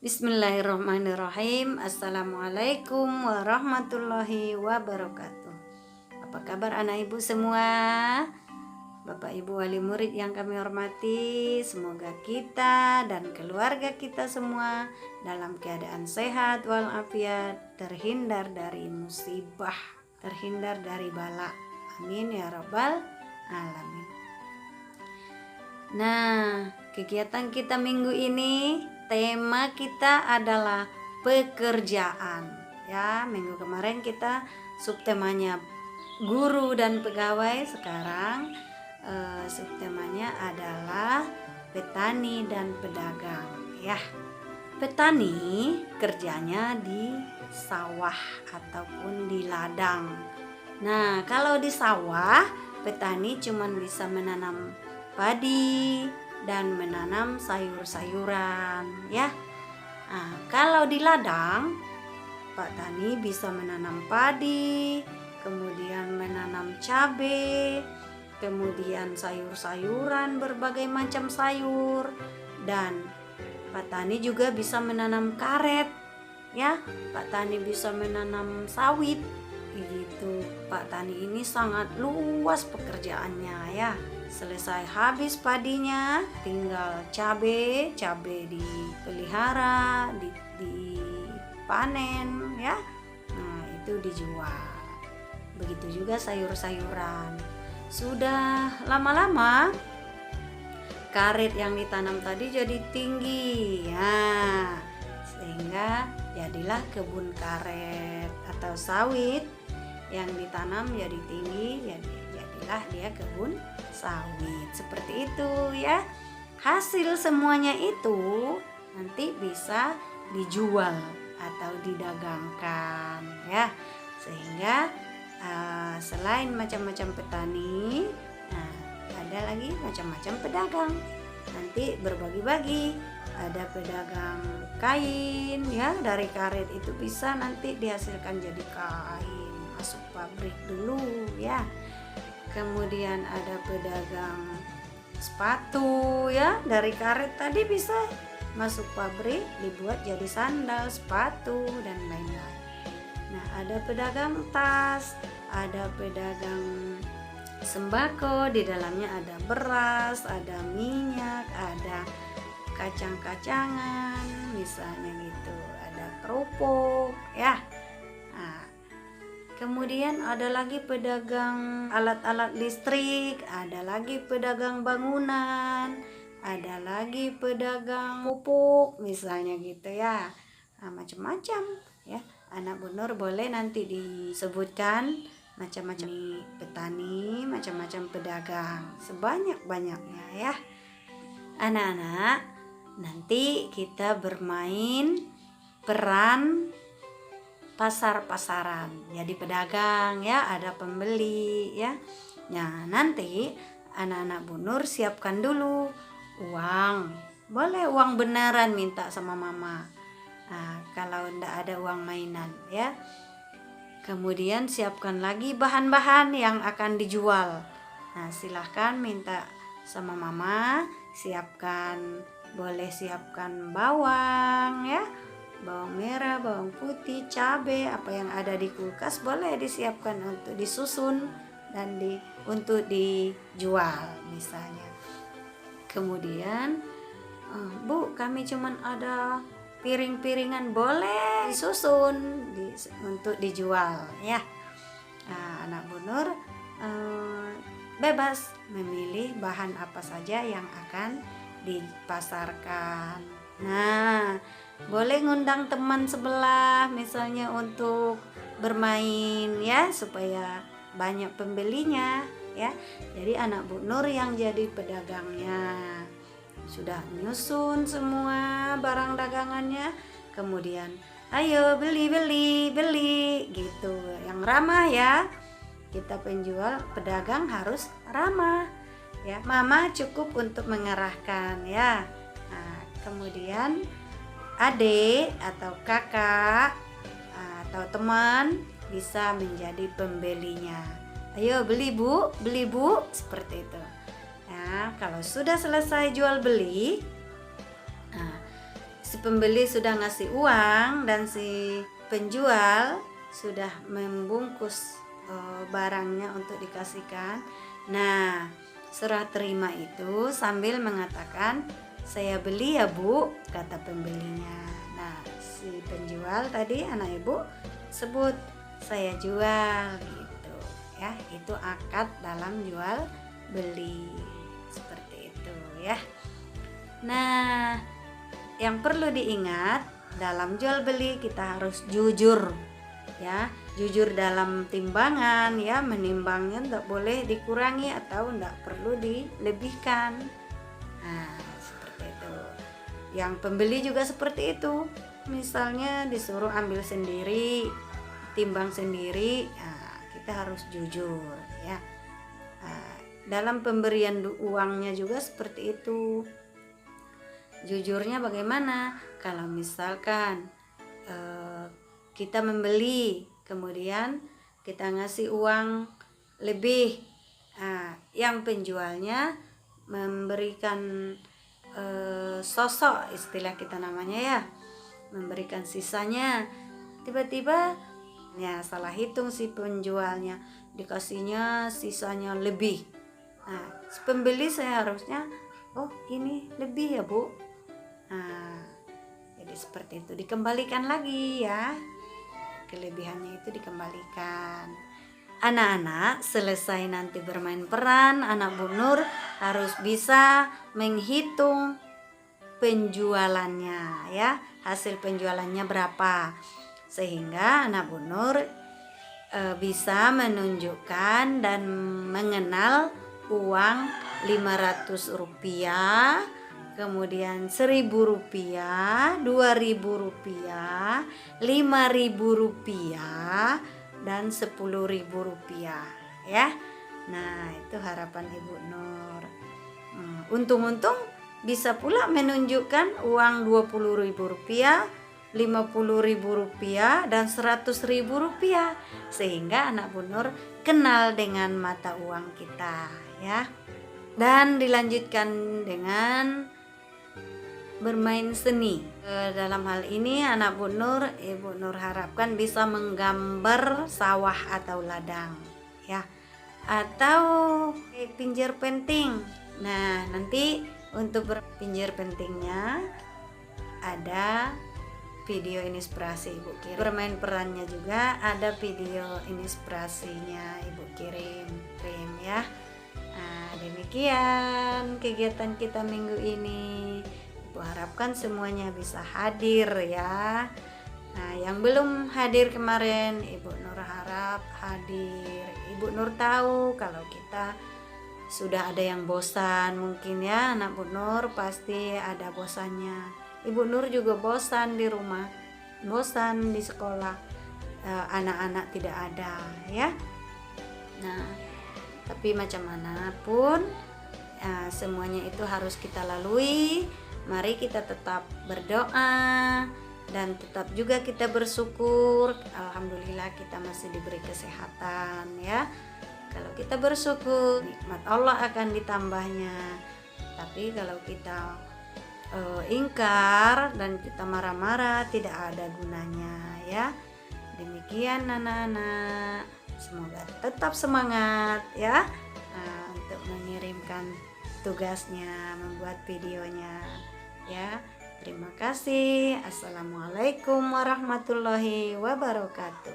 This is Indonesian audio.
Bismillahirrahmanirrahim. Assalamualaikum warahmatullahi wabarakatuh. Apa kabar anak ibu semua? Bapak ibu wali murid yang kami hormati, semoga kita dan keluarga kita semua dalam keadaan sehat walafiat, terhindar dari musibah, terhindar dari bala. Amin ya rabbal alamin. Nah, kegiatan kita minggu ini, tema kita adalah pekerjaan. Ya, minggu kemarin kita subtemanya guru dan pegawai. Sekarang subtemanya adalah petani dan pedagang. Ya, petani kerjanya di sawah ataupun di ladang. Nah, kalau di sawah, petani cuma bisa menanam padi dan menanam sayur-sayuran, ya. Nah, kalau di ladang, Pak Tani bisa menanam padi, kemudian menanam cabai, kemudian sayur-sayuran berbagai macam sayur, dan Pak Tani juga bisa menanam karet, ya. Pak Tani bisa menanam sawit, gitu. Pak Tani ini sangat luas pekerjaannya, ya. Selesai habis padinya, tinggal cabai dipelihara, dipanen, ya. Nah, itu dijual. Begitu juga sayur-sayuran. Sudah lama-lama karet yang ditanam tadi jadi tinggi, ya, sehingga jadilah kebun karet atau sawit yang ditanam jadi tinggi, jadilah dia kebun sawit. Seperti itu, ya. Hasil semuanya itu nanti bisa dijual atau didagangkan, ya. Sehingga selain macam-macam petani, nah, ada lagi macam-macam pedagang. Nanti berbagi-bagi. Ada pedagang kain, ya, dari karet itu bisa nanti dihasilkan jadi kain, masuk pabrik dulu, ya. Kemudian ada pedagang sepatu, ya, dari karet tadi bisa masuk pabrik dibuat jadi sandal, sepatu, dan lain-lain. Nah, ada pedagang tas, ada pedagang sembako, di dalamnya ada beras, ada minyak, ada kacang-kacangan, misalnya gitu, ada kerupuk, ya. Nah, kemudian ada lagi pedagang alat-alat listrik, ada lagi pedagang bangunan, ada lagi pedagang pupuk, misalnya gitu, ya. Nah, macam-macam, ya. Anak Bu Nur boleh nanti disebutkan macam-macam petani, macam-macam pedagang, sebanyak-banyaknya, ya. Anak-anak, nanti kita bermain peran pasar-pasaran, jadi pedagang, ya, ada pembeli, ya. Nah, nanti anak-anak Bu Nur siapkan dulu uang, boleh uang beneran minta sama mama. Nah, kalau enggak ada uang mainan, ya. Kemudian siapkan lagi bahan-bahan yang akan dijual. Nah, silahkan minta sama mama, boleh siapkan bawang, ya, bawang merah, bawang putih, cabai, apa yang ada di kulkas boleh disiapkan untuk disusun dan untuk dijual, misalnya. Kemudian, Bu, kami cuman ada piring-piringan, boleh disusun untuk dijual, ya. Nah, anak Bu Nur bebas memilih bahan apa saja yang akan dipasarkan. Nah, boleh ngundang teman sebelah misalnya untuk bermain, ya, supaya banyak pembelinya, ya. Jadi anak Bu Nur yang jadi pedagangnya. Sudah nyusun semua barang dagangannya, kemudian ayo beli gitu, yang ramah, ya. Kita penjual, pedagang harus ramah, ya. Mama cukup untuk mengarahkan, ya. Nah, kemudian adik atau kakak atau teman bisa menjadi pembelinya. Ayo beli bu, seperti itu. Nah, kalau sudah selesai jual beli, nah, si pembeli sudah ngasih uang dan si penjual sudah membungkus barangnya untuk dikasihkan. Nah, serah terima itu sambil mengatakan, "Saya beli ya Bu," kata pembelinya. Nah, si penjual tadi anak ibu sebut, "Saya jual," gitu ya. Itu akad dalam jual beli, seperti itu ya. Nah, yang perlu diingat dalam jual beli kita harus jujur ya, jujur dalam timbangan ya, menimbangnya tidak boleh dikurangi atau tidak perlu dilebihkan. Nah, seperti itu. Yang pembeli juga seperti itu. Misalnya disuruh ambil sendiri, timbang sendiri, nah, kita harus jujur ya. Nah, dalam pemberian uangnya juga seperti itu. Jujurnya bagaimana? Kalau misalkan kita membeli, kemudian kita ngasih uang lebih, nah, yang penjualnya memberikan sosok, istilah kita namanya ya, memberikan sisanya, tiba-tiba ya salah hitung si penjualnya, dikasihnya sisanya lebih. Nah, si pembeli seharusnya, "Oh, ini lebih ya Bu." Nah, jadi seperti itu, dikembalikan lagi ya, kelebihannya itu dikembalikan. Anak-anak selesai nanti bermain peran, anak Bu Nur harus bisa menghitung penjualannya ya, hasil penjualannya berapa, sehingga anak Bu Nur bisa menunjukkan dan mengenal uang 500 rupiah, kemudian 1.000 rupiah, 2.000 rupiah, 5.000 rupiah, dan 10.000 rupiah ya. Nah, itu harapan Ibu Nur. Untung-untung bisa pula menunjukkan uang 20.000 rupiah, 50.000 rupiah, dan 100.000 rupiah, sehingga anak Bu Nur kenal dengan mata uang kita ya. Dan dilanjutkan dengan bermain seni. Dalam hal ini anak Bu Nur, Ibu Nur harapkan bisa menggambar sawah atau ladang ya, atau pinjer penting. Nah, nanti untuk berpinjer pentingnya ada video inspirasi Ibu kirim. Bermain perannya juga ada video inspirasinya Ibu kirim ya. Nah, demikian kegiatan kita minggu ini. Ibu harapkan semuanya bisa hadir ya. Nah, yang belum hadir kemarin, Ibu Nur harap hadir. Ibu Nur tahu kalau kita sudah ada yang bosan, mungkin ya anak Bu Nur pasti ada bosannya. Ibu Nur juga bosan di rumah, bosan di sekolah, anak-anak tidak ada ya. Nah, tapi macam manapun semuanya itu harus kita lalui. Mari kita tetap berdoa dan tetap juga kita bersyukur. Alhamdulillah kita masih diberi kesehatan ya. Kalau kita bersyukur, nikmat Allah akan ditambahnya. Tapi kalau kita ingkar dan kita marah-marah, tidak ada gunanya ya. Demikian anak-anak, semoga tetap semangat ya untuk mengirimkan tugasnya, membuat videonya ya. Terima kasih. Assalamualaikum warahmatullahi wabarakatuh.